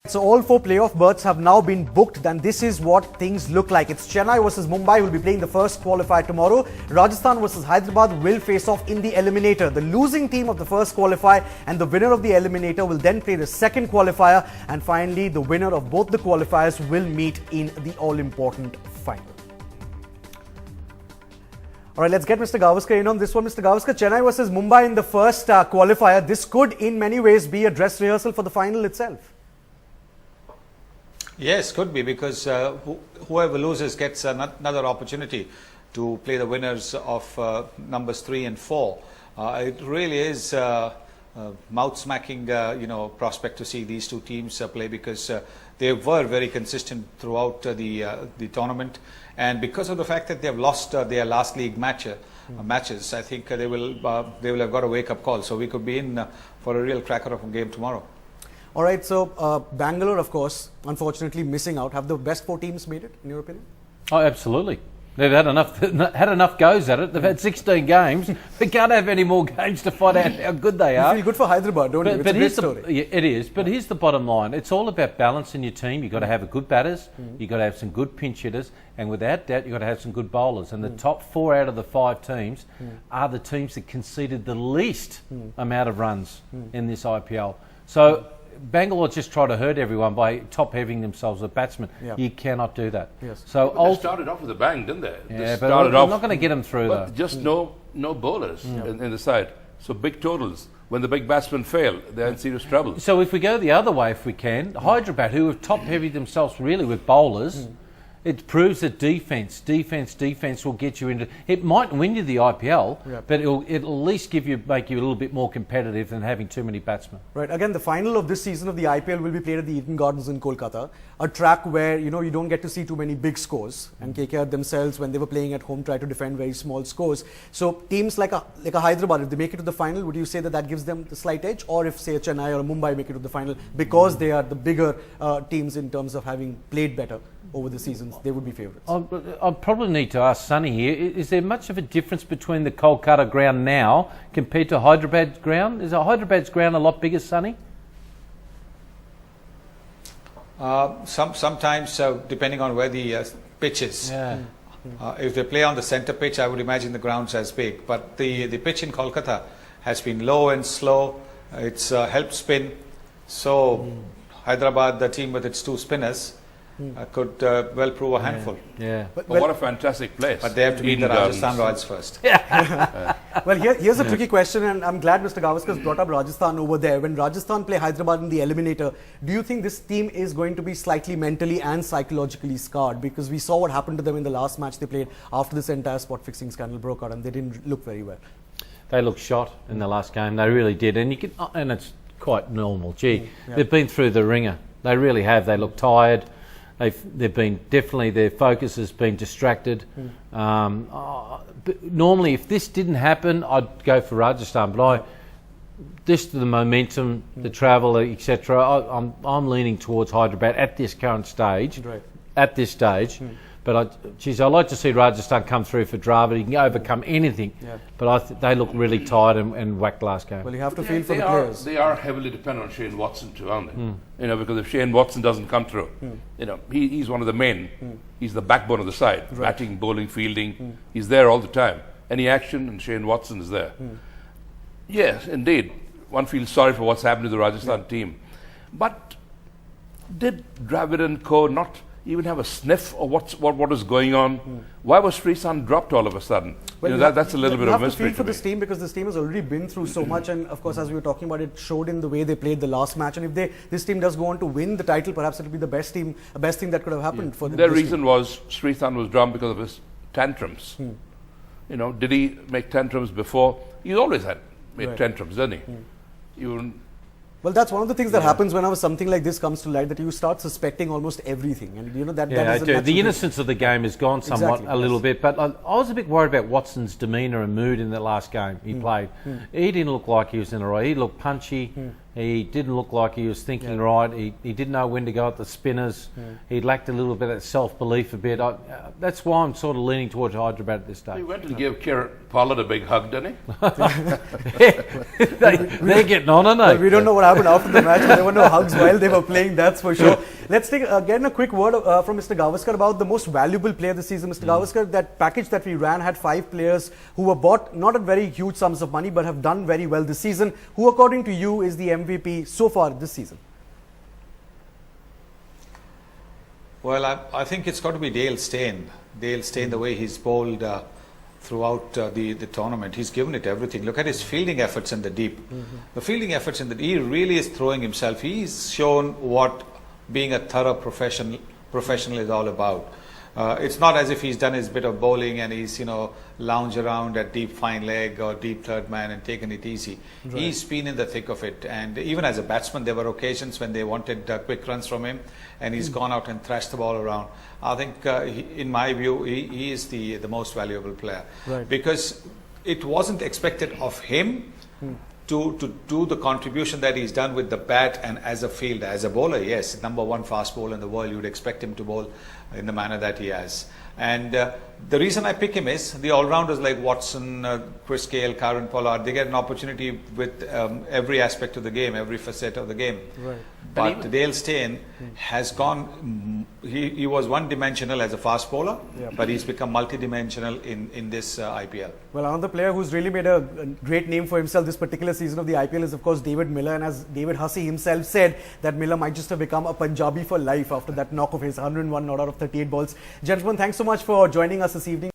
So all 4 playoff berths have now been booked, and this is what things look like. It's Chennai versus Mumbai who will be playing the first qualifier tomorrow. Rajasthan versus Hyderabad will face off in the Eliminator. The losing team of the first qualifier and the winner of the Eliminator will then play the second qualifier, and finally the winner of both the qualifiers will meet in the all-important final. All right, let's get Mr. Gavaskar in on this one. Mr. Gavaskar, Chennai versus Mumbai in the first qualifier. This could in many ways be a dress rehearsal for the final itself. Yes, could be, because whoever loses gets another opportunity to play the winners of numbers 3 and 4. It really is mouth-smacking, prospect to see these two teams play, because they were very consistent throughout the tournament, and because of the fact that they have lost their last league matches, I think they will have got a wake-up call. So we could be in for a real cracker of a game tomorrow. All right, so Bangalore, of course, unfortunately missing out. Have the best 4 teams made it, in your opinion? Oh, absolutely. They've had enough goes at it. They've had 16 games. They can't have any more games to find out how good they are. You feel good for Hyderabad, don't you? It's a great story. It is, but here's the bottom line. It's all about balance in your team. You've got to have a good batters, you've got to have some good pinch hitters, and without that, you've got to have some good bowlers. And the top 4 out of the 5 teams are the teams that conceded the least amount of runs in this IPL. So Bangalore just try to hurt everyone by top-heaving themselves with batsmen. Yeah. You cannot do that. Yes. So they started off with a bang, didn't they? Yeah, but I'm not going to get them through though. Just no bowlers in the side. So big totals. When the big batsmen fail, they're in serious trouble. So if we go the other way, if we can, Hyderabad, who have top-heavy themselves really with bowlers, it proves that defence will get you into. It might win you the IPL, but it'll at least make you a little bit more competitive than having too many batsmen. Right. Again, the final of this season of the IPL will be played at the Eden Gardens in Kolkata, a track where you don't get to see too many big scores. And KKR themselves, when they were playing at home, try to defend very small scores. So teams like a Hyderabad, if they make it to the final, would you say that gives them the slight edge? Or if say a Chennai or a Mumbai make it to the final, because they are the bigger teams in terms of having played better over the seasons, they would be favourites? I'll probably need to ask Sunny here. Is there much of a difference between the Kolkata ground now compared to Hyderabad's ground? Is Hyderabad's ground a lot bigger, Sunny? Sometimes, depending on where the pitch is. Yeah. If they play on the centre pitch, I would imagine the ground's as big. But the pitch in Kolkata has been low and slow. It's helped spin. So Hyderabad, the team with its 2 spinners, could well prove a handful. Yeah. But what a fantastic place. But they have to beat the Rajasthan Royals first. Well, here's a tricky question, and I'm glad Mr. Gavaskar brought up Rajasthan over there. When Rajasthan play Hyderabad in the Eliminator, do you think this team is going to be slightly mentally and psychologically scarred? Because we saw what happened to them in the last match they played after this entire spot-fixing scandal broke out, and they didn't look very well. They looked shot in the last game. They really did, and it's quite normal. They've been through the ringer. They really have. They look tired. They've been definitely, their focus has been distracted. But normally, if this didn't happen, I'd go for Rajasthan. But the momentum, the travel, etc. I'm leaning towards Hyderabad at this current stage. Right. At this stage. But I'd like to see Rajasthan come through for Dravid. He can overcome anything. Yeah. But they look really tired and whacked last game. Well, you have to feel for the players. They are heavily dependent on Shane Watson too, aren't they? Because if Shane Watson doesn't come through, he's one of the men. He's the backbone of the side. Right. Batting, bowling, fielding. He's there all the time. Any action and Shane Watson is there. Yes, indeed. One feels sorry for what's happened to the Rajasthan team. But did Dravid and co not even have a sniff of what was going on? Why was Sreesanth dropped all of a sudden? Well, that's a little bit of a mystery. You have to feel for this team, because this team has already been through so much, and of course, as we were talking about, it showed in the way they played the last match. And if this team does go on to win the title, perhaps it will be the best thing that could have happened for them. The reason was Sreesanth was dropped because of his tantrums. Did he make tantrums before? He always had made tantrums, didn't he? Well, that's one of the things that happens whenever something like this comes to light, that you start suspecting almost everything, and that I is do. The innocence of the game has gone somewhat a little bit, but I was a bit worried about Watson's demeanour and mood in the last game he played. He didn't look like he was in a right. He looked punchy. He didn't look like he was thinking right. He didn't know when to go at the spinners. He lacked a little bit of self-belief a bit. That's why I'm sort of leaning towards Hyderabad at this stage. He went and gave Pollard a big hug, didn't he? They're getting on, aren't they? Well, we don't know what happened after the match. There were no hugs while they were playing, that's for sure. Let's take again a quick word from Mr. Gavaskar about the most valuable player this season. Mr. Gavaskar, that package that we ran had 5 players who were bought not at very huge sums of money but have done very well this season. Who, according to you, is the MVP so far this season? Well, I think it's got to be Dale Steyn. Dale Steyn, the way he's bowled throughout the tournament, he's given it everything. Look at his fielding efforts in the deep. The fielding efforts in the deep, he really is throwing himself. He's shown what being a thorough professional is all about. It's not as if he's done his bit of bowling and he's, lounged around at deep fine leg or deep third man and taken it easy. Right. He's been in the thick of it. And even as a batsman, there were occasions when they wanted quick runs from him and he's gone out and thrashed the ball around. I think, in my view, he is the most valuable player. Right. Because it wasn't expected of him to do the contribution that he's done with the bat and as a fielder. As a bowler, yes, #1 fast bowler in the world, you would expect him to bowl in the manner that he has. And the reason I pick him is the all-rounders like Watson, Chris Gale, Karen Pollard, they get an opportunity with every aspect of the game, every facet of the game. Right. But Dale Steyn has gone, he was one-dimensional as a fast bowler, but he's become multi-dimensional in this IPL. Well, another player who's really made a great name for himself this particular season of the IPL is, of course, David Miller. And as David Hussey himself said, that Miller might just have become a Punjabi for life after that knock of his 101 not out of 38 balls. Gentlemen, thanks so much for joining us this evening.